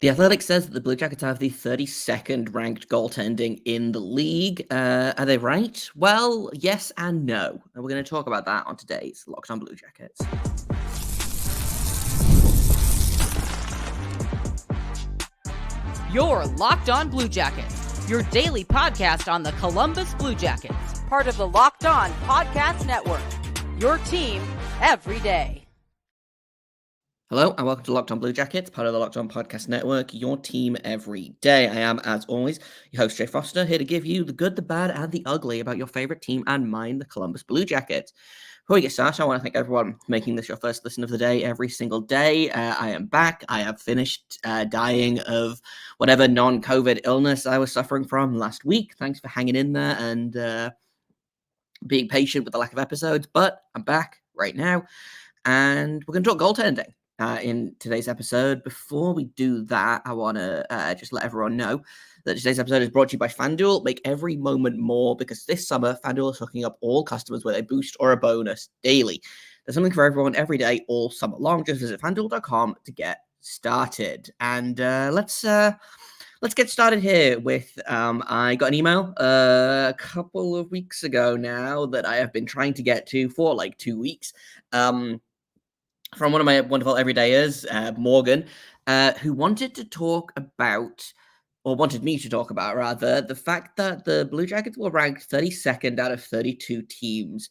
The Athletic says that the Blue Jackets have the 32nd ranked goaltending in the league. Are they right? Well, yes and no. And we're going to talk about that on today's Locked On Blue Jackets. You're Locked On Blue Jackets, your daily podcast on the Columbus Blue Jackets, part of the Locked On Podcast Network, your team every day. Hello and welcome to Locked On Blue Jackets, part of the Locked On Podcast Network, your team every day. I am, as always, your host, Jay Foster, here to give you the good, the bad, and the ugly about your favorite team and mine, the Columbus Blue Jackets. Before we get started, I want to thank everyone for making this your first listen of the day every single day. I am back. I have finished dying of whatever non-COVID illness I was suffering from last week. Thanks for hanging in there and being patient with the lack of episodes, but I'm back right now, and we're going to talk goaltending. In today's episode. Before we do that, I want to just let everyone know that today's episode is brought to you by FanDuel. Make every moment more, because this summer, FanDuel is hooking up all customers with a boost or a bonus daily. There's something for everyone every day, all summer long. Just visit FanDuel.com to get started. And let's get started here with, I got an email a couple of weeks ago now that I have been trying to get to for like 2 weeks. From one of my wonderful everydayers, Morgan, who wanted me to talk about, rather, the fact that the Blue Jackets were ranked 32nd out of 32 teams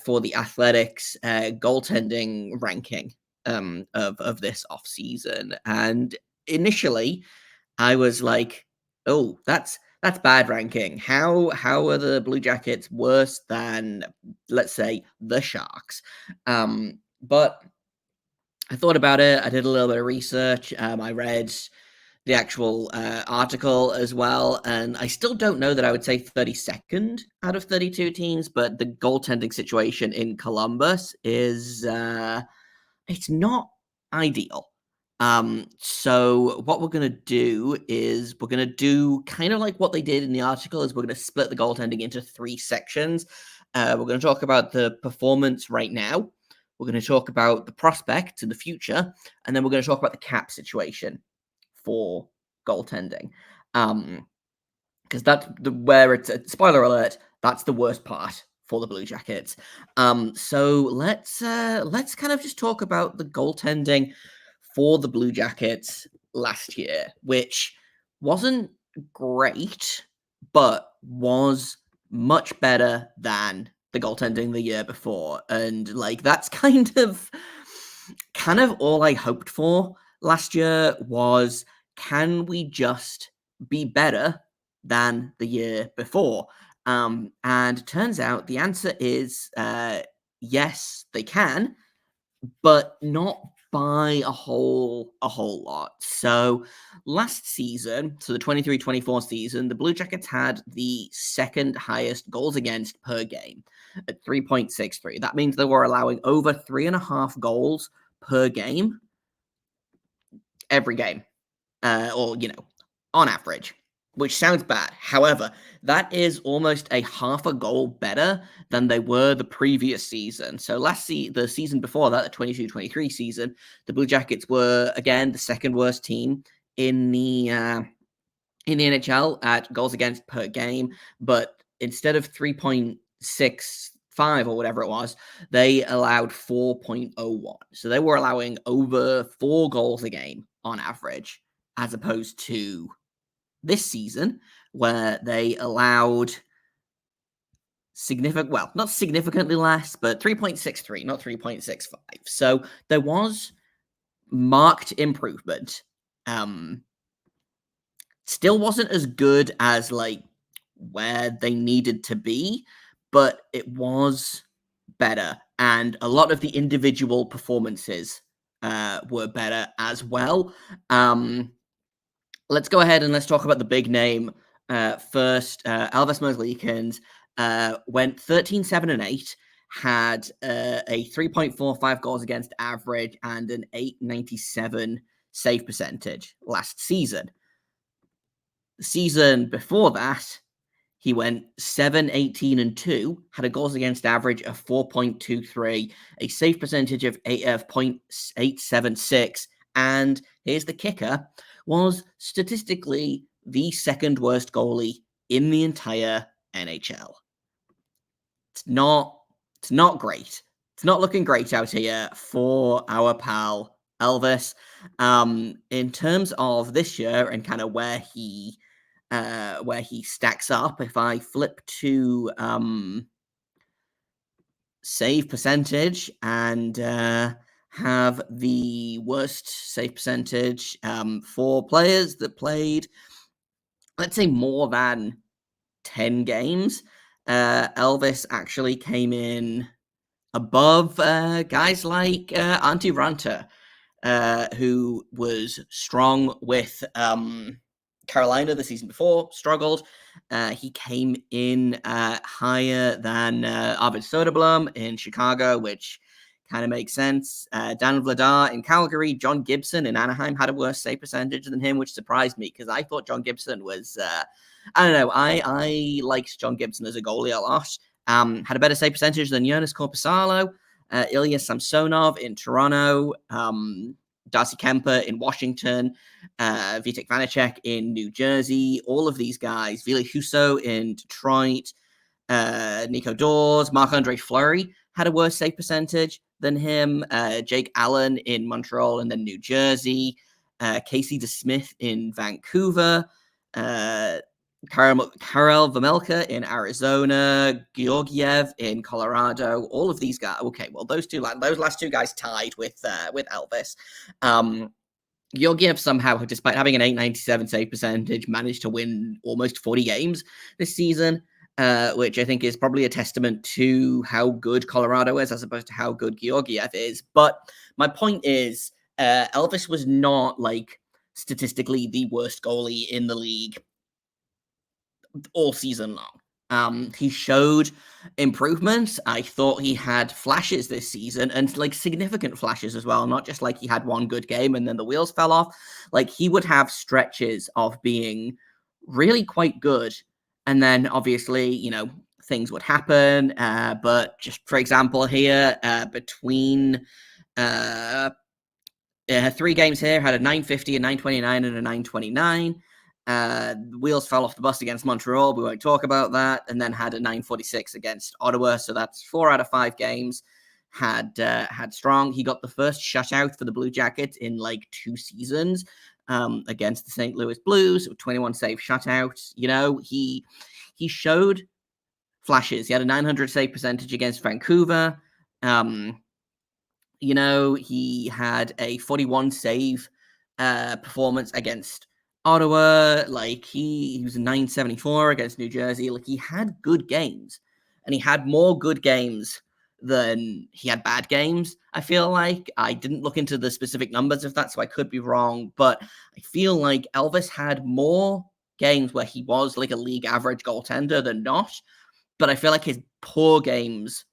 for the Athletics goaltending ranking of this offseason. And initially, I was like, oh, that's bad ranking. How are the Blue Jackets worse than, let's say, the Sharks? But I thought about it. I did a little bit of research. I read the actual article as well, and I still don't know that I would say 32nd out of 32 teams, but the goaltending situation in Columbus is it's not ideal. So what we're going to do is we're going to do kind of like what they did in the article, is we're going to split the goaltending into 3 sections. We're going to talk about the performance right now. We're going to talk about the prospects in the future, and then we're going to talk about the cap situation for goaltending. Because that's where it's a spoiler alert. That's the worst part for the Blue Jackets. So let's kind of just talk about the goaltending for the Blue Jackets last year, which wasn't great, but was much better than the goaltending the year before. And like that's kind of all I hoped for last year was, can we just be better than the year before? And turns out the answer is yes, they can, but not by a whole lot. So last season, so the 23-24 season, the Blue Jackets had the second highest goals against per game at 3.63. That means they were allowing over 3.5 goals per game every game, or, on average, which sounds bad. However, that is almost a half a goal better than they were the previous season. So the season before that, the 22-23 season, the Blue Jackets were, again, the second worst team in the NHL at goals against per game, but instead of 3.65 or whatever it was, they allowed 4.01. So they were allowing over 4 goals a game on average, as opposed to this season, where they allowed not significantly less, but 3.63, not 3.65. So there was marked improvement. Still wasn't as good as like where they needed to be, but it was better. And a lot of the individual performances were better as well. Let's go ahead and let's talk about the big name first. Elvis Merzlikins went 13-7-8, had a 3.45 goals against average and an 897 save percentage last season. The season before that, he went 7-18-2, had a goals against average of 4.23, a save percentage of 0.876, and here's the kicker, was statistically the second worst goalie in the entire NHL. It's not great. It's not looking great out here for our pal Elvis. In terms of this year and kind of where he stacks up, if I flip to save percentage and have the worst save percentage for players that played, let's say, more than 10 games, Elvis actually came in above guys like Antti Ranta, who was strong with Carolina the season before, struggled. He came in higher than Arvid Soderblom in Chicago, which kind of makes sense. Dan Vladar in Calgary, John Gibson in Anaheim had a worse save percentage than him, which surprised me because I thought John Gibson was, I don't know, I liked John Gibson as a goalie a lot. Had a better save percentage than Jonas Korpisalo, Ilya Samsonov in Toronto, Darcy Kemper in Washington, Vitek Vanacek in New Jersey, all of these guys, Ville Husso in Detroit, Nico Dawes, Marc-Andre Fleury had a worse save percentage than him, Jake Allen in Montreal and then New Jersey, Casey DeSmith in Vancouver, Karel Vejmelka in Arizona, Georgiev in Colorado, all of these guys. Okay, well, those last two guys tied with Elvis. Georgiev somehow, despite having an .897 save percentage, managed to win almost 40 games this season, which I think is probably a testament to how good Colorado is as opposed to how good Georgiev is. But my point is, Elvis was not, like, statistically the worst goalie in the league all season long. He showed improvements. I thought he had flashes this season, and like significant flashes as well, not just like he had one good game and then the wheels fell off. Like he would have stretches of being really quite good, and then obviously, you know, things would happen. But just for example here, between 3 games here, had a .950, a .929, and a .929. Wheels fell off the bus against Montreal. We won't talk about that. And then had a .946 against Ottawa. So that's 4 out of 5 games. Had strong. He got the first shutout for the Blue Jackets in like 2 seasons against the St. Louis Blues. 21 save shutout. You know, he showed flashes. He had a .900 save percentage against Vancouver. You know, he had a 41 save performance against Ottawa. Like he was a .974 against New Jersey. Like he had good games, and he had more good games than he had bad games. I feel like I didn't look into the specific numbers of that, so I could be wrong, but I feel like Elvis had more games where he was like a league average goaltender than not. But I feel like his poor games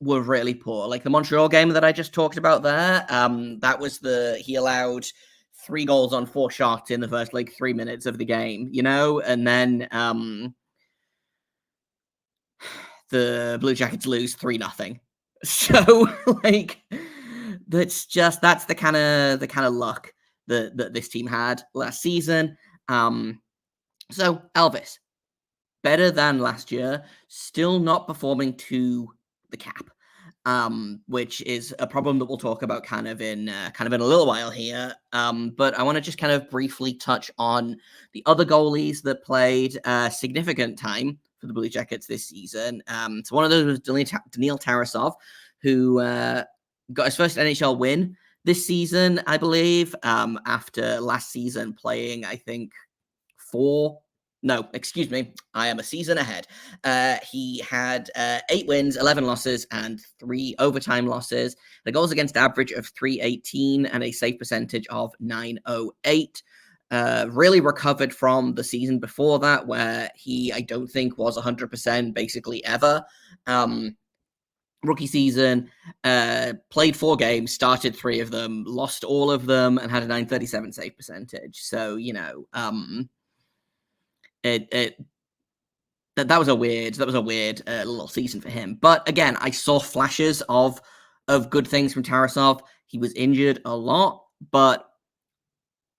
were really poor. Like the Montreal game that I just talked about there, that was he allowed 3 goals on 4 shots in the first like 3 minutes of the game, you know, and then the Blue Jackets lose 3-0. So like that's the kind of luck that this team had last season. So Elvis, better than last year, still not performing to the cap, which is a problem that we'll talk about kind of in a little while here. But I want to just kind of briefly touch on the other goalies that played significant time for the Blue Jackets this season. So one of those was Daniil Tarasov, who got his first NHL win this season, I believe, after last season playing, I think, 4. No, excuse me. I am a season ahead. He had 8 wins, 11 losses, and 3 overtime losses. The goals against average of .318 and a save percentage of .908. Really recovered from the season before that, where he, I don't think, was 100% basically ever. Rookie season, played 4 games, started 3 of them, lost all of them, and had a .937 save percentage. So, you know, that was a weird little season for him. But again, I saw flashes of good things from Tarasov. He was injured a lot. but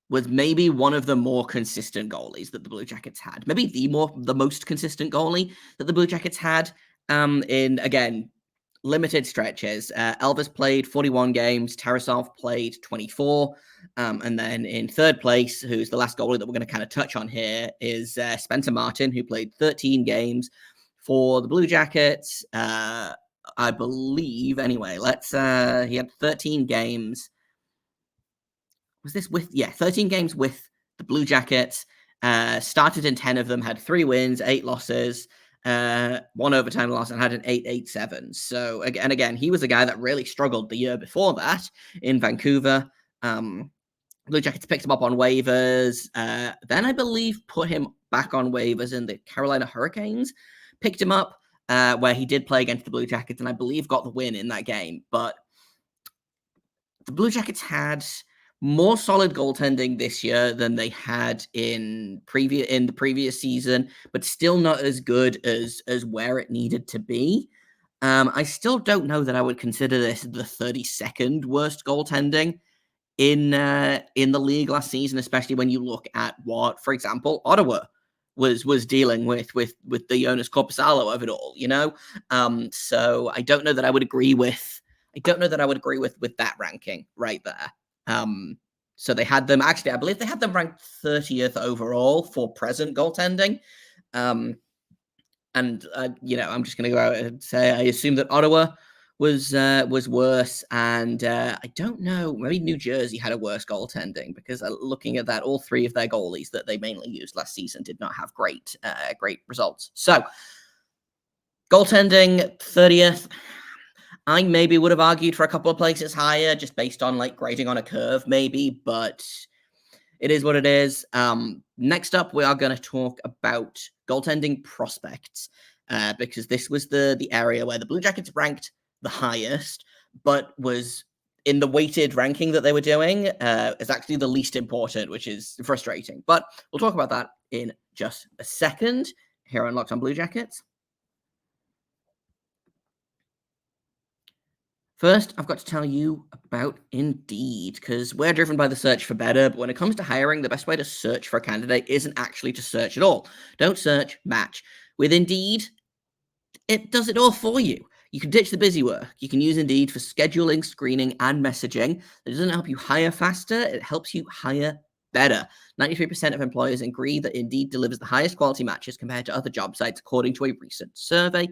was maybe one of the more consistent goalies that the Blue Jackets had. Maybe the most consistent goalie that the Blue Jackets had in, again, limited stretches. Elvis played 41 games, Tarasov played 24, and then in third place, who's the last goalie that we're going to kind of touch on here, is Spencer Martin, who played 13 games for the Blue Jackets. I believe, anyway, he had 13 games. Was this 13 games with the Blue Jackets, started in 10 of them, had 3 wins, 8 losses, 1 overtime loss, and had an 8.87. So again, he was a guy that really struggled the year before that in Vancouver. Blue Jackets picked him up on waivers, then I believe put him back on waivers, in the Carolina Hurricanes picked him up, where he did play against the Blue Jackets, and I believe got the win in that game. But the Blue Jackets had more solid goaltending this year than they had in the previous season, but still not as good as where it needed to be. I still don't know that I would consider this the 32nd worst goaltending in the league last season, especially when you look at what, for example, Ottawa was dealing with the Jonas Korpisalo of it all, you know. So I don't know that I would agree with. With that ranking right there. So they had them, actually, I believe they had them ranked 30th overall for present goaltending. And I'm just going to go out and say I assume that Ottawa was worse, and I don't know, maybe New Jersey had a worse goaltending, because looking at that, all 3 of their goalies that they mainly used last season did not have great results. So goaltending 30th. I maybe would have argued for a couple of places higher, just based on like grading on a curve, maybe, but it is what it is. Next up, we are going to talk about goaltending prospects, because this was the area where the Blue Jackets ranked the highest, but was in the weighted ranking that they were doing is actually the least important, which is frustrating. But we'll talk about that in just a second here on Locked On Blue Jackets. First, I've got to tell you about Indeed, because we're driven by the search for better, but when it comes to hiring, the best way to search for a candidate isn't actually to search at all. Don't search, match. With Indeed, it does it all for you. You can ditch the busy work. You can use Indeed for scheduling, screening, and messaging. It doesn't help you hire faster, it helps you hire better. 93% of employers agree that Indeed delivers the highest quality matches compared to other job sites, according to a recent survey.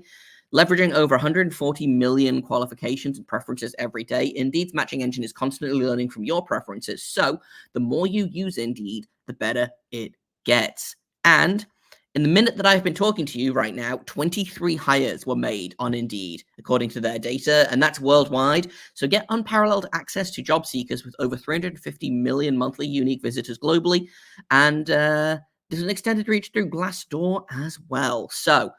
Leveraging over 140 million qualifications and preferences every day, Indeed's matching engine is constantly learning from your preferences. So the more you use Indeed, the better it gets. And in the minute that I've been talking to you right now, 23 hires were made on Indeed, according to their data, and that's worldwide. So get unparalleled access to job seekers with over 350 million monthly unique visitors globally. And there's an extended reach through Glassdoor as well. So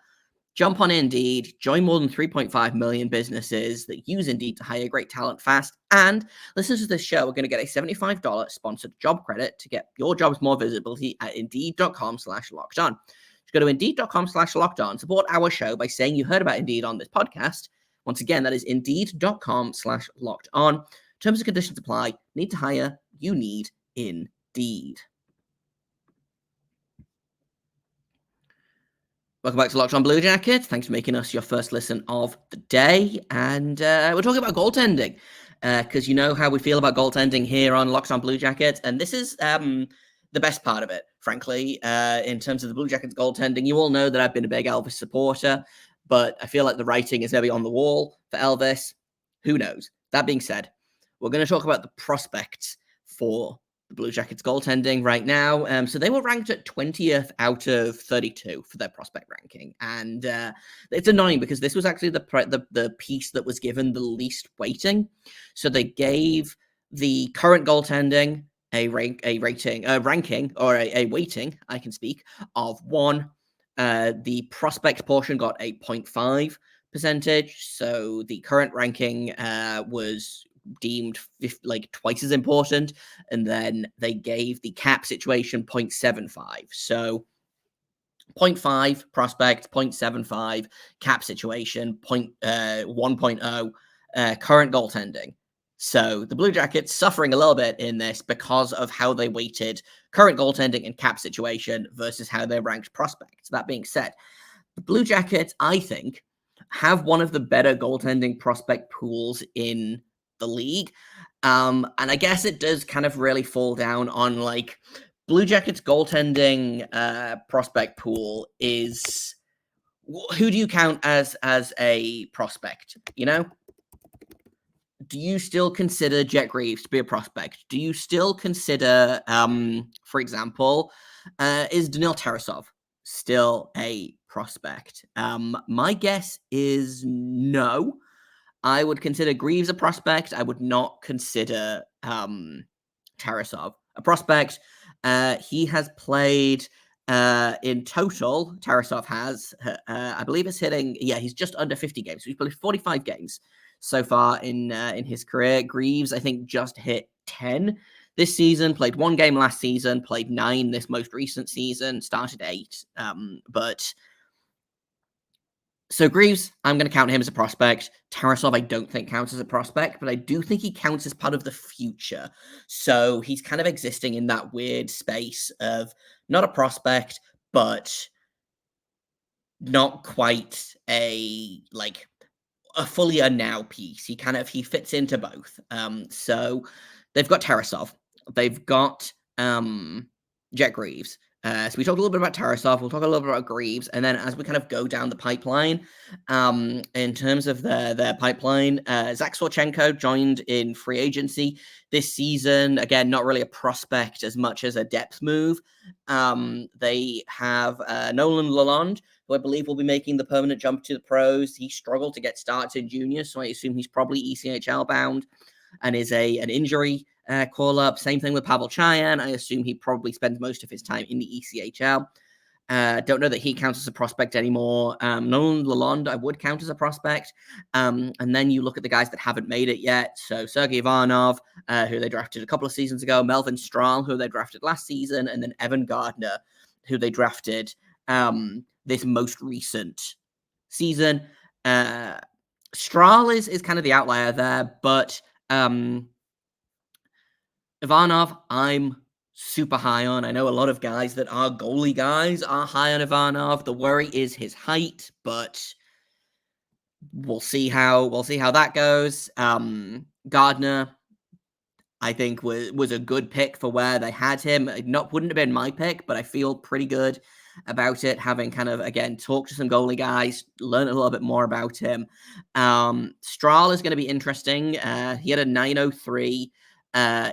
jump on Indeed, join more than 3.5 million businesses that use Indeed to hire great talent fast, and listeners to this show are going to get a $75 sponsored job credit to get your jobs more visibility at Indeed.com/lockedon. Just go to Indeed.com/lockedon, support our show by saying you heard about Indeed on this podcast. Once again, that is Indeed.com/lockedon. Terms and conditions apply. Need to hire? You need Indeed. Welcome back to Locked On Blue Jackets. Thanks for making us your first listen of the day. And we're talking about goaltending, because you know how we feel about goaltending here on Locked On Blue Jackets. And this is the best part of it, frankly, in terms of the Blue Jackets goaltending. You all know that I've been a big Elvis supporter, but I feel like the writing is maybe on the wall for Elvis. Who knows? That being said, we're going to talk about the prospects for the Blue Jackets goaltending right now. So they were ranked at 20th out of 32 for their prospect ranking. And it's annoying because this was actually the piece that was given the least weighting. So they gave the current goaltending a weighting, I can speak, of 1. The prospect portion got a 0.5 percentage. So the current ranking was deemed like twice as important, and then they gave the cap situation 0.75. So 0.5 prospect, 0.75 cap situation, 1.0 current goaltending. So the Blue Jackets suffering a little bit in this because of how they weighted current goaltending and cap situation versus how they ranked prospects. That being said, the Blue Jackets, I think, have one of the better goaltending prospect pools in the league. And I guess it does kind of really fall down on like Blue Jackets goaltending prospect pool is who do you count as a prospect? You know, do you still consider Jet Greaves to be a prospect? Do you still consider, for example, is Daniil Tarasov still a prospect? My guess is no. I would consider Greaves a prospect. I would not consider Tarasov a prospect. He has played in total. Tarasov has, I believe, is hitting. Yeah, he's just under 50 games. So he's played 45 games so far in his career. Greaves, I think, just hit 10 this season. Played 1 game last season. Played 9 this most recent season. Started 8. So Greaves, I'm going to count him as a prospect. Tarasov, I don't think counts as a prospect, but I do think he counts as part of the future. So he's kind of existing in that weird space of not a prospect, but not quite a fully a now piece. He fits into both. So they've got Tarasov, they've got Jet Greaves. So we talked a little bit about Tarasov, we'll talk a little bit about Greaves, and then as we kind of go down the pipeline, in terms of their pipeline, Zach Sawchenko joined in free agency this season. Again, not really a prospect as much as a depth move. They have Nolan Lalonde, who I believe will be making the permanent jump to the pros. He struggled to get starts in junior, so I assume he's probably ECHL bound and is an injury call-up. Same thing with Pavel Chayan. I assume he probably spends most of his time in the ECHL. Don't know that he counts as a prospect anymore. Nolan Lalonde, I would count as a prospect. And then you look at the guys that haven't made it yet. So Sergei Ivanov, who they drafted a couple of seasons ago, Melvin Strahl, who they drafted last season, and then Evan Gardner, who they drafted this most recent season. Strahl is kind of the outlier there, but Ivanov, I'm super high on. I know a lot of guys that are goalie guys are high on Ivanov. The worry is his height, but we'll see how that goes. Gardner, I think was a good pick for where they had him. Wouldn't have been my pick, but I feel pretty good about it, having kind of, again, talked to some goalie guys, learn a little bit more about him. Strahl is going to be interesting. He had a 903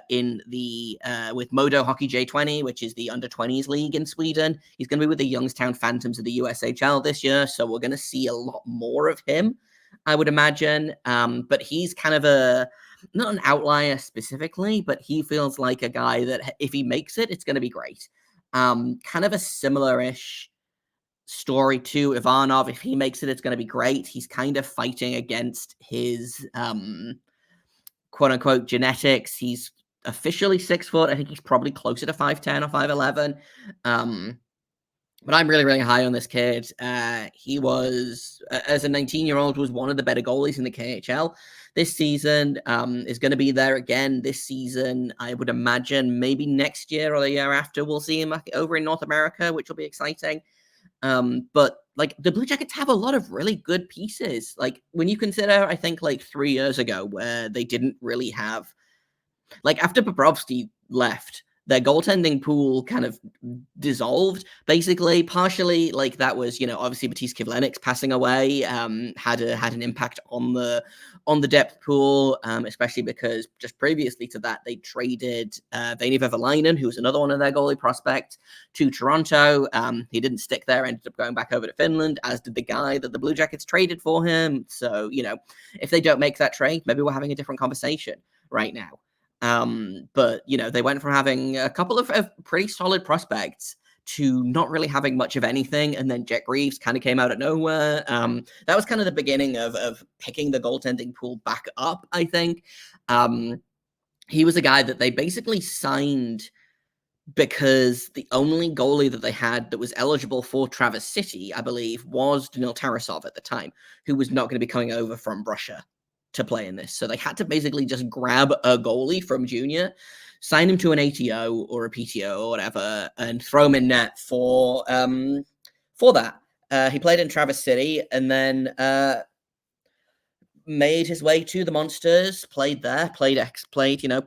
in the with Modo Hockey J20, which is the under 20s league in Sweden. He's going to be with the Youngstown Phantoms of the USHL this year, so we're going to see a lot more of him, I would imagine. But he's kind of not an outlier specifically, but he feels like a guy that if he makes it, it's going to be great. Kind of a similar-ish story to Ivanov. If he makes it, it's going to be great. He's kind of fighting against his quote-unquote genetics. He's officially 6 foot. I think he's probably closer to 5'10 or 5'11. But I'm really, really high on this kid. He was, as a 19-year-old, was one of the better goalies in the KHL this season. Is going to be there again this season. I would imagine maybe next year or the year after we'll see him over in North America, which will be exciting. But like the Blue Jackets have a lot of really good pieces. Like when you consider, I think like 3 years ago where they didn't really have, like after Bobrovsky left, their goaltending pool kind of dissolved, basically. Partially, like that was, obviously Matisse Kivlenik's passing away had an impact on the depth pool, especially because just previously to that, they traded Vaini Vevalainen, who was another one of their goalie prospects, to Toronto. He didn't stick there, ended up going back over to Finland, as did the guy that the Blue Jackets traded for him. So, if they don't make that trade, maybe we're having a different conversation right now. But they went from having a couple of pretty solid prospects to not really having much of anything, and then Jet Greaves kind of came out of nowhere. That was kind of the beginning of picking the goaltending pool back up, I think. He was a guy that they basically signed because the only goalie that they had that was eligible for Traverse City, I believe, was Daniil Tarasov at the time, who was not going to be coming over from Russia. to play in this. So they had to basically just grab a goalie from junior, sign him to an ATO or a PTO or whatever, and throw him in net for that. He played in Traverse City and then made his way to the Monsters, played there, played,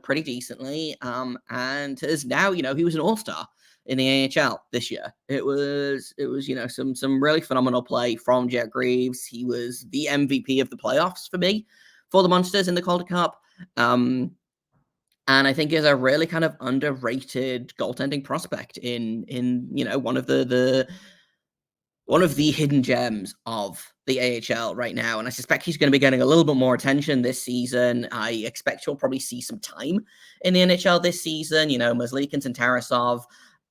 pretty decently, and is now, he was an all-star in the AHL this year. It was, some really phenomenal play from Jet Greaves. He was the MVP of the playoffs for me, for the Monsters in the Calder Cup. And I think is a really kind of underrated goaltending prospect in one of the hidden gems of the AHL right now. And I suspect he's going to be getting a little bit more attention this season. I expect he'll probably see some time in the NHL this season. Merzlikins and Tarasov.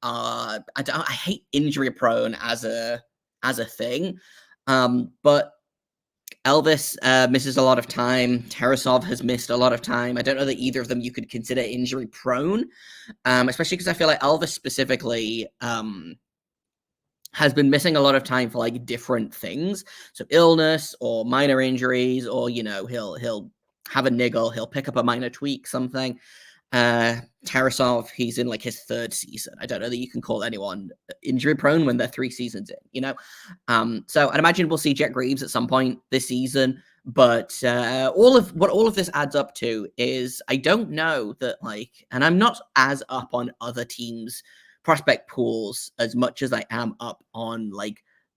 I hate injury prone as a thing. But Elvis misses a lot of time. Tarasov has missed a lot of time. I don't know that either of them you could consider injury prone, especially because I feel like Elvis specifically has been missing a lot of time for like different things. So illness or minor injuries, or, he'll have a niggle, he'll pick up a minor tweak, something. Tarasov, he's in like his third season. I don't know that you can call anyone injury prone when they're 3 seasons in, So I'd imagine we'll see Jet Greaves at some point this season. But all of this adds up to is I don't know that and I'm not as up on other teams' prospect pools as much as I am up on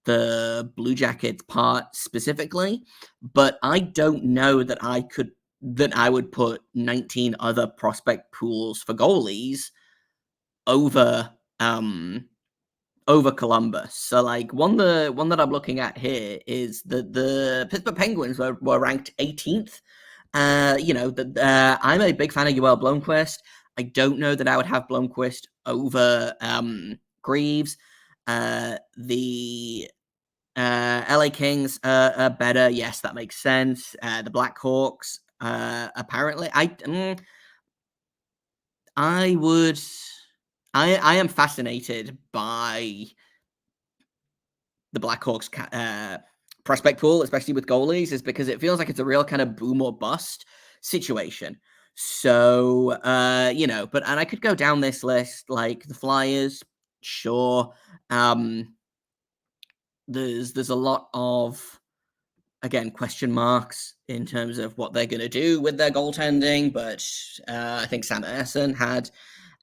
the Blue Jackets part specifically, but I don't know that I would put 19 other prospect pools for goalies over Columbus. So one that I'm looking at here is the Pittsburgh Penguins were ranked 18th. I'm a big fan of Yoel Blomqvist. I don't know that I would have Blomqvist over Greaves. The LA Kings are better. Yes, that makes sense. The Blackhawks, apparently, I am fascinated by the Blackhawks prospect pool, especially with goalies, is because it feels like it's a real kind of boom or bust situation. So, and I could go down this list, like the Flyers, sure. There's a lot of, again, question marks in terms of what they're going to do with their goaltending, but I think Sam Ersson had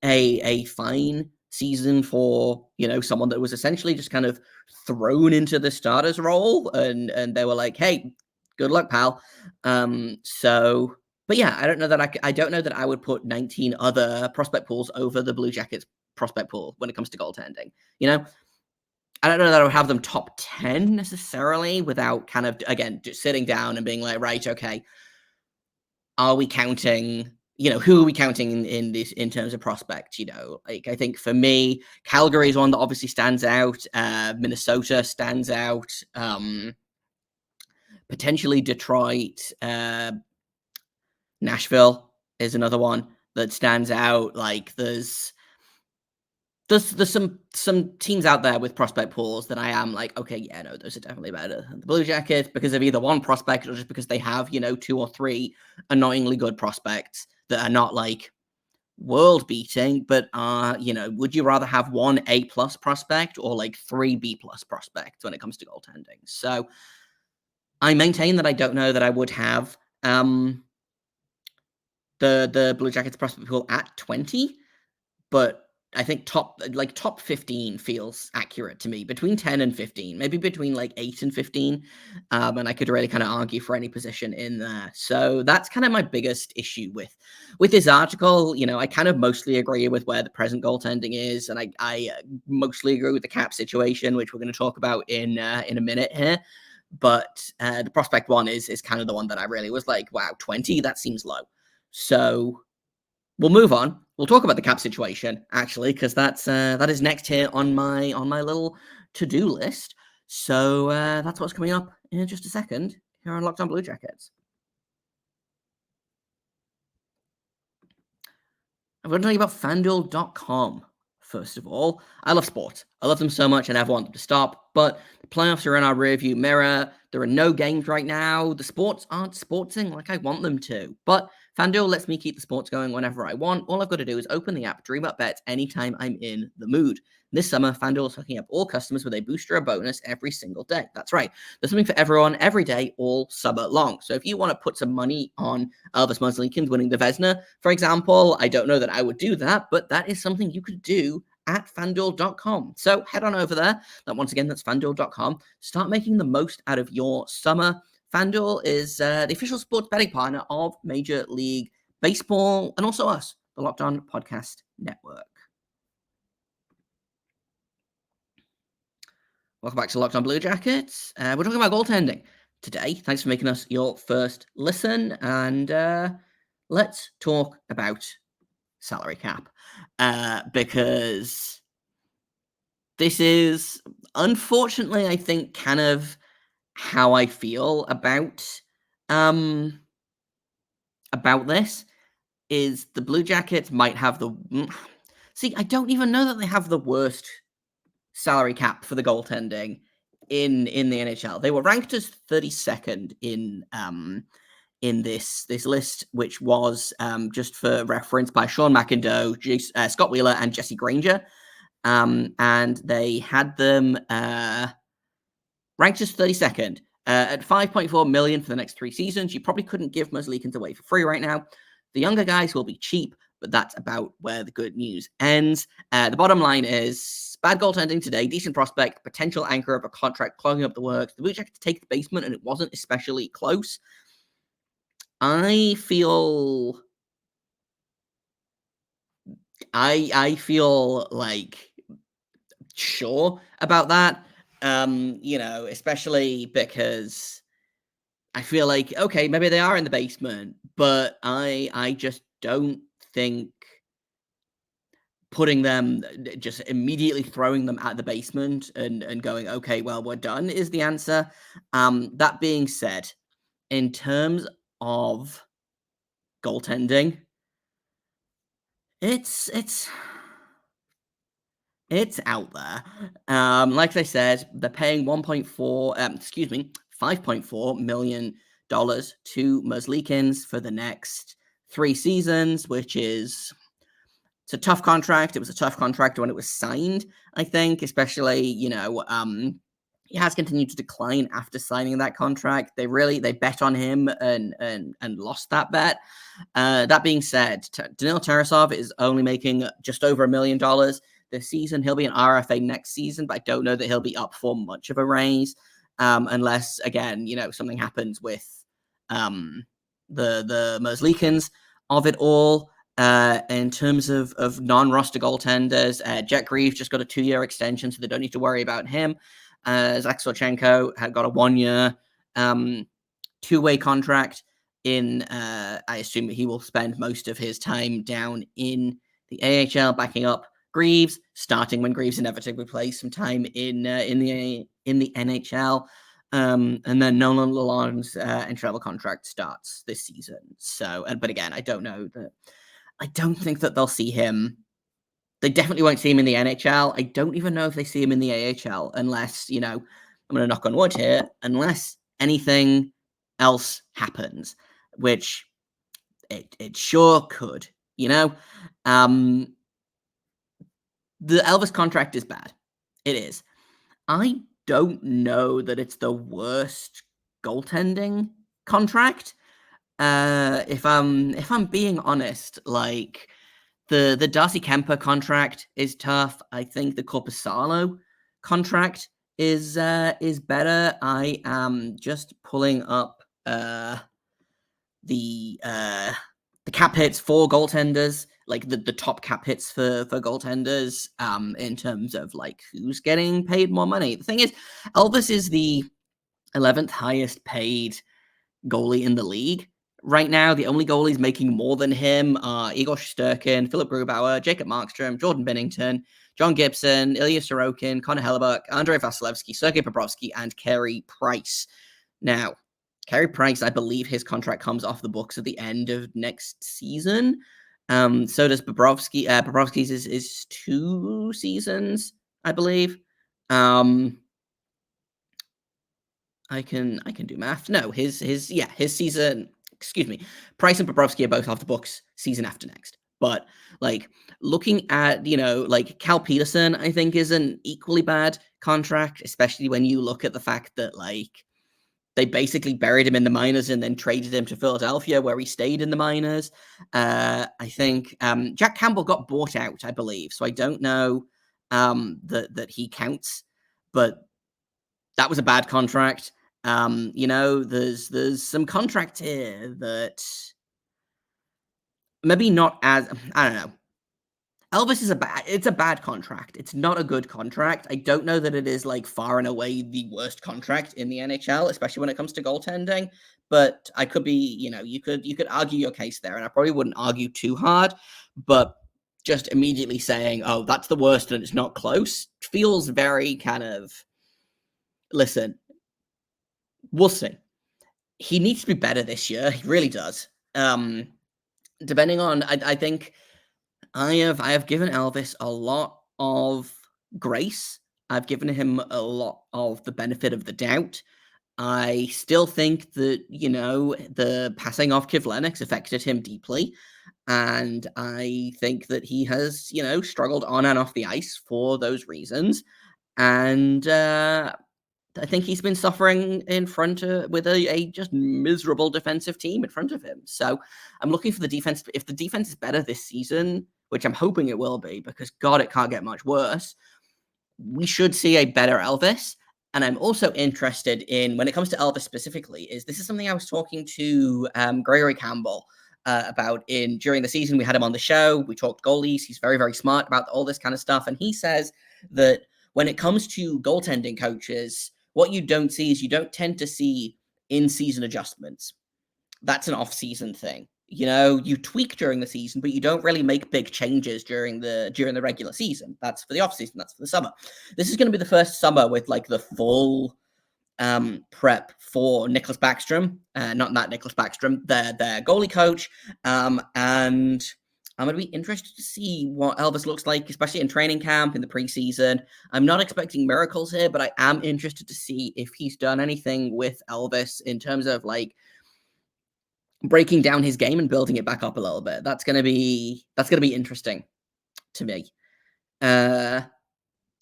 a fine season for, someone that was essentially just kind of thrown into the starters role, and they were like, hey, good luck, pal. But yeah, I don't know that I would put 19 other prospect pools over the Blue Jackets prospect pool when it comes to goaltending. I don't know that I would have them top 10 necessarily without kind of, again, just sitting down and being like, right, okay, are we counting, who are we counting in this in terms of prospects? I think for me, Calgary is one that obviously stands out. Minnesota stands out. Potentially Detroit. Nashville is another one that stands out. There's some teams out there with prospect pools that I am like, okay, yeah, no, those are definitely better than the Blue Jackets because of either one prospect or just because they have, 2 or 3 annoyingly good prospects that are not world beating, but would you rather have 1 A+ prospect or 3 B+ prospects when it comes to goaltending? So I maintain that I don't know that I would have the Blue Jackets prospect pool at 20, but I think top 15 feels accurate to me. Between 10 and 15, maybe between 8 and 15, and I could really kind of argue for any position in there. So that's kind of my biggest issue with this article. I kind of mostly agree with where the present goaltending is, and I mostly agree with the cap situation, which we're going to talk about in a minute here. But the prospect one is kind of the one that I really was like, wow, 20, that seems low. So we'll move on. We'll talk about the cap situation, actually, because that is next here on my little to-do list. So that's what's coming up in just a second here on Locked On Blue Jackets. I'm going to tell you about FanDuel.com first of all. I love sports. I love them so much I never want them to stop, but the playoffs are in our rearview mirror. There are no games right now. The sports aren't sportsing like I want them to, but FanDuel lets me keep the sports going whenever I want. All I've got to do is open the app, dream up bets anytime I'm in the mood. This summer, FanDuel is hooking up all customers with a booster or bonus every single day. That's right. There's something for everyone every day, all summer long. So if you want to put some money on Elvis Merzlikins winning the Vezina, for example, I don't know that I would do that, but that is something you could do at FanDuel.com. So head on over there. Once again, that's FanDuel.com. Start making the most out of your summer. FanDuel is the official sports betting partner of Major League Baseball and also us, the Locked On Podcast Network. Welcome back to Locked On Blue Jackets. We're talking about goaltending today. Thanks for making us your first listen. And let's talk about salary cap. Because this is, unfortunately, I think, kind of how I feel about this, is the Blue Jackets might have the... See, I don't even know that they have the worst salary cap for the goaltending in the NHL. They were ranked as 32nd in this list, which was just for reference by Sean McIndoe, Scott Wheeler, and Jesse Granger, and they had them ranked as 32nd at $5.4 million for the next 3 seasons. You probably couldn't give Merzlikins away for free right now. The younger guys will be cheap, but that's about where the good news ends. The bottom line is bad goaltending today, decent prospect, potential anchor of a contract clogging up the works. The Blue Jackets take the basement, and it wasn't especially close. I feel like sure about that. Especially because I feel like, okay, maybe they are in the basement, but I just don't think putting them, just immediately throwing them at the basement and going, okay, well, we're done is the answer. That being said, in terms of goaltending, it's out there. Like I said, they're paying $5.4 million to Merzlikins for the next 3 seasons, which is... It's a tough contract. It was a tough contract when it was signed, I think, especially, he has continued to decline after signing that contract. They bet on him and lost that bet. That being said, Danil Tarasov is only making just over $1 million this season. He'll be an RFA next season, but I don't know that he'll be up for much of a raise, unless, again, something happens with the Merzlikins of it all. In terms of non-roster goaltenders, Jet Greaves just got a 2-year extension, so they don't need to worry about him. Zach Sorchenko had got a 1-year 2-way contract in, I assume he will spend most of his time down in the AHL backing up Greaves, starting when Greaves inevitably plays some time in the NHL. And then Nolan Lalonde's entry-level contract starts this season. So, but again, I don't think that they'll see him. They definitely won't see him in the NHL. I don't even know if they see him in the AHL unless, I'm going to knock on wood here, unless anything else happens, which it sure could, The Elvis contract is bad. It is. I don't know that it's the worst goaltending contract. If I'm being honest, like the Darcy Kemper contract is tough. I think the Korpisalo contract is better. I am just pulling up the cap hits for goaltenders, like the top cap hits for goaltenders, in terms of like who's getting paid more money. The thing is, Elvis is the 11th highest paid goalie in the league. Right now, the only goalies making more than him are Igor Shesterkin, Philip Grubauer, Jacob Markstrom, Jordan Binnington, John Gibson, Ilya Sorokin, Connor Hellebuck, Andrei Vasilevsky, Sergei Bobrovsky, and Carey Price. Now, Carey Price, I believe his contract comes off the books at the end of next season. So does Bobrovsky. Bobrovsky's is 2 seasons, I believe. I can do math. No, his season. Excuse me. Price and Bobrovsky are both off the books season after next. But like looking at like Cal Peterson, I think is an equally bad contract, especially when you look at the fact that like they basically buried him in the minors and then traded him to Philadelphia, where he stayed in the minors. I think Jack Campbell got bought out, I believe, so I don't know that he counts, but that was a bad contract. There's some contracts here that maybe not as I don't know. Elvis is it's a bad contract. It's not a good contract. I don't know that it is like far and away the worst contract in the NHL, especially when it comes to goaltending. But I could be, you could argue your case there, and I probably wouldn't argue too hard. But just immediately saying, "Oh, that's the worst," and it's not close, feels very kind of. Listen, we'll see. He needs to be better this year. He really does. Depending on, I think I have given Elvis a lot of grace. I've given him a lot of the benefit of the doubt. I still think that, the passing off Kivlenix affected him deeply. And I think that he has, struggled on and off the ice for those reasons. And I think he's been suffering in front of with a just miserable defensive team in front of him. So I'm looking for the defense. If the defense is better this season, which I'm hoping it will be, because God, it can't get much worse, we should see a better Elvis. And I'm also interested in, when it comes to Elvis specifically, this is something I was talking to Gregory Campbell about during the season. We had him on the show. We talked goalies. He's very, very smart about all this kind of stuff. And he says that when it comes to goaltending coaches, what you don't see is you don't tend to see in-season adjustments. That's an off-season thing. You tweak during the season, but you don't really make big changes during the regular season. That's for the off-season. That's for the summer. This is going to be the first summer with like the full prep for Nicholas Backstrom. Not Nicholas Backstrom, their goalie coach. And I'm going to be interested to see what Elvis looks like, especially in training camp, in the preseason. I'm not expecting miracles here, but I am interested to see if he's done anything with Elvis in terms of like breaking down his game and building it back up a little bit. That's going to be interesting to me.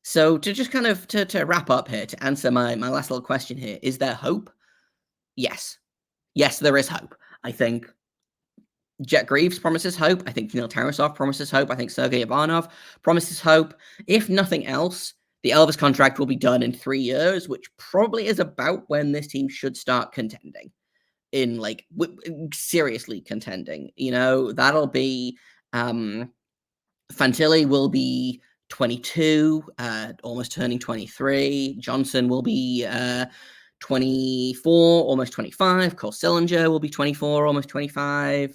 So to just kind of to wrap up here, to answer my last little question here, is there hope? Yes, there is hope. I think Jet Greaves promises hope. I think Neil Tarasov promises hope. I think Sergei Ivanov promises hope. If nothing else, the Elvis contract will be done in 3 years, which probably is about when this team should start contending. In like seriously contending. That'll be Fantilli will be 22, almost turning 23. Johnson will be 24, almost 25. Cole Sillinger will be 24, almost 25.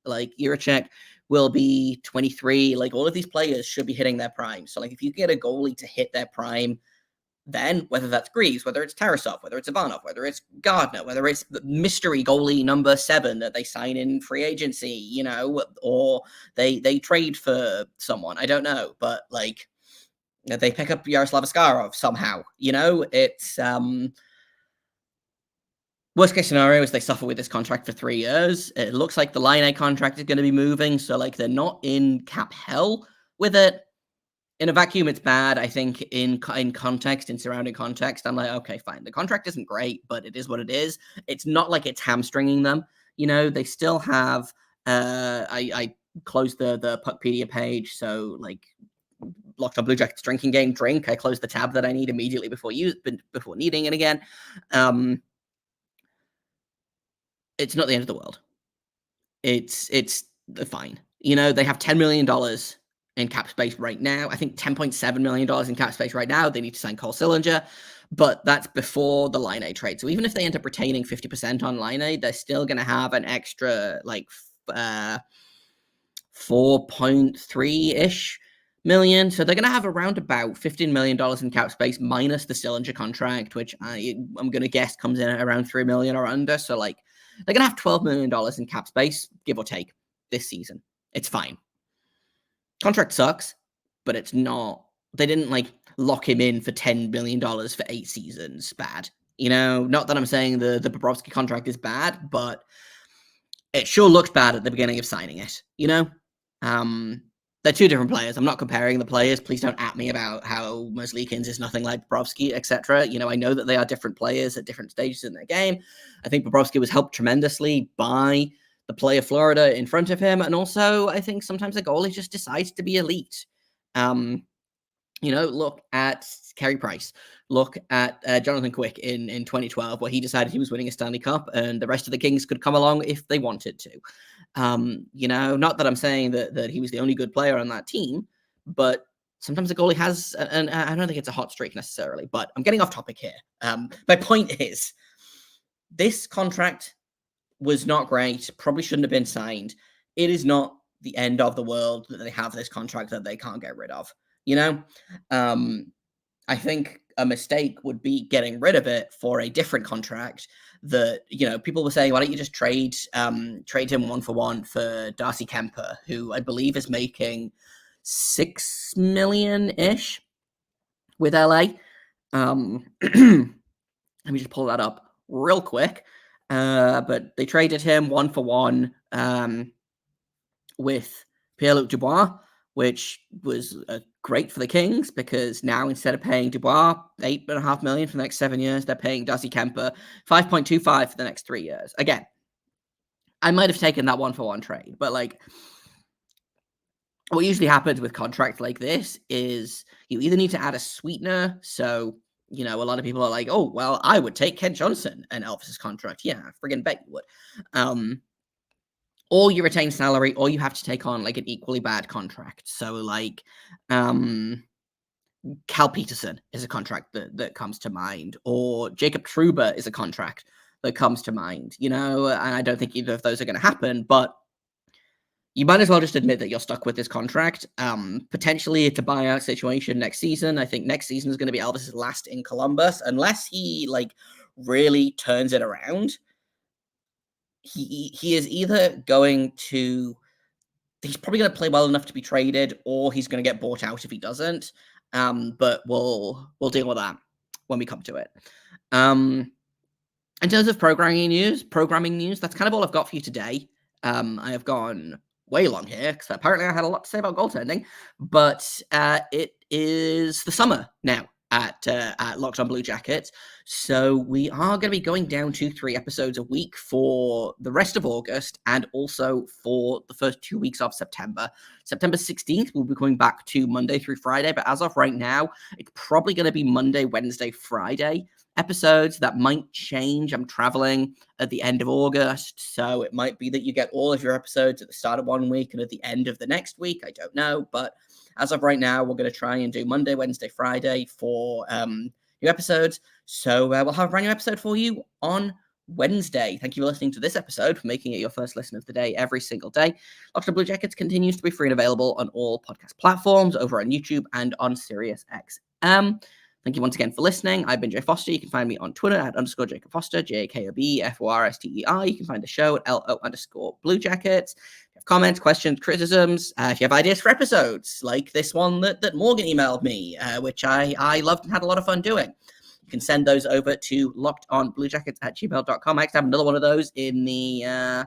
Like Jiricek will be 23. Like all of these players should be hitting their prime. So like if you get a goalie to hit their prime, then whether that's Greaves, whether it's Tarasov, whether it's Ivanov, whether it's Gardner, whether it's the mystery goalie number 7 that they sign in free agency, or they trade for someone, I don't know, but like they pick up Yaroslav Askarov somehow, it's worst case scenario is they suffer with this contract for 3 years. It looks like the Line A contract is going to be moving, so like they're not in cap hell with it. In a vacuum, it's bad. I think in context, in surrounding context, I'm like, okay, fine. The contract isn't great, but it is what it is. It's not like it's hamstringing them. They still have. I closed the Puckpedia page, so like Locked On Blue Jackets drinking game drink. I closed the tab that I need immediately before needing it again. It's not the end of the world. It's fine. They have $10 million in cap space right now. I think $10.7 million in cap space right now. They need to sign Cole Sillinger, but that's before the Line A trade. So even if they end up retaining 50% on Line A, they're still going to have an extra like 4.3-ish million. So they're going to have around about $15 million in cap space minus the Sillinger contract, which I'm going to guess comes in at around $3 million or under. So like they're going to have $12 million in cap space, give or take, this season. It's fine. Contract sucks, but it's not. They didn't like lock him in for $10 billion for 8 seasons. Bad. Not that I'm saying the Bobrovsky contract is bad, but it sure looks bad at the beginning of signing it. They're two different players. I'm not comparing the players. Please don't at me about how Merzlikins is nothing like Bobrovsky, etc. I know that they are different players at different stages in their game. I think Bobrovsky was helped tremendously by the play of Florida in front of him, and also I think sometimes a goalie just decides to be elite. Look at Carey Price. Look at Jonathan Quick in 2012, where he decided he was winning a Stanley Cup, and the rest of the Kings could come along if they wanted to. Not that I'm saying that he was the only good player on that team, but sometimes a goalie has, and I don't think it's a hot streak necessarily, but I'm getting off topic here. My point is, this contract was not great, probably shouldn't have been signed. It is not the end of the world that they have this contract that they can't get rid of. I think a mistake would be getting rid of it for a different contract that, people were saying, why don't you just trade him 1-for-1 for Darcy Kemper, who I believe is making $6 million-ish with LA. Let me just pull that up real quick. But they traded him 1-for-1 with Pierre-Luc Dubois, which was great for the Kings, because now instead of paying Dubois $8.5 million for the next 7 years, they're paying Darcy Kemper $5.25 for the next 3 years. Again, I might have taken that 1-for-1 trade, but what usually happens with contracts like this is you either need to add a sweetener. So, a lot of people are like, oh, well, I would take Kent Johnson and Elvis's contract. Yeah, I friggin' bet you would. Or you retain salary, or you have to take on an equally bad contract. So Cal Peterson is a contract that comes to mind, or Jacob Trouba is a contract that comes to mind, and I don't think either of those are going to happen, but you might as well just admit that you're stuck with this contract. Potentially it's a buyout situation next season. I think next season is going to be Elvis's last in Columbus, unless he really turns it around. He is either going to, he's probably going to play well enough to be traded, or he's going to get bought out if he doesn't. But we'll deal with that when we come to it. In terms of programming news, that's kind of all I've got for you today. I have gone way long here because apparently I had a lot to say about goaltending, but it is the summer now at Locked On Blue Jackets. So we are going to be going down to 3 episodes a week for the rest of August, and also for the first 2 weeks of September. September 16th, we'll be coming back to Monday through Friday, but as of right now, it's probably going to be Monday, Wednesday, Friday episodes. That might change. I'm traveling at the end of August, so it might be that you get all of your episodes at the start of one week and at the end of the next week. I don't know, but as of right now, we're going to try and do Monday, Wednesday, Friday for new episodes. So we'll have a brand new episode for you on Wednesday. Thank you for listening to this episode, for making it your first listen of the day every single day. Locked On Blue Jackets continues to be free and available on all podcast platforms, over on YouTube and on SiriusXM. Thank you once again for listening. I've been Jay Foster. You can find me on Twitter at _Jacob Foster, JAKOBFORSTER. You can find the show at LO_Blue Jackets. If you have comments, questions, criticisms, if you have ideas for episodes, like this one that Morgan emailed me, which I loved and had a lot of fun doing, you can send those over to lockedonbluejackets@gmail.com. I actually have another one of those in the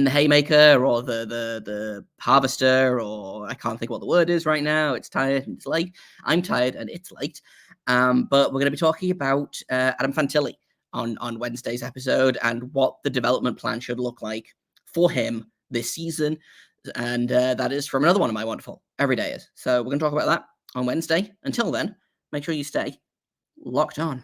haymaker, or the harvester, or I can't think what the word is right now. It's tired and it's late. I'm tired and it's late. But we're going to be talking about Adam Fantilli on Wednesday's episode, and what the development plan should look like for him this season. And that is from another one of my wonderful everydayers. So we're going to talk about that on Wednesday. Until then, make sure you stay locked on.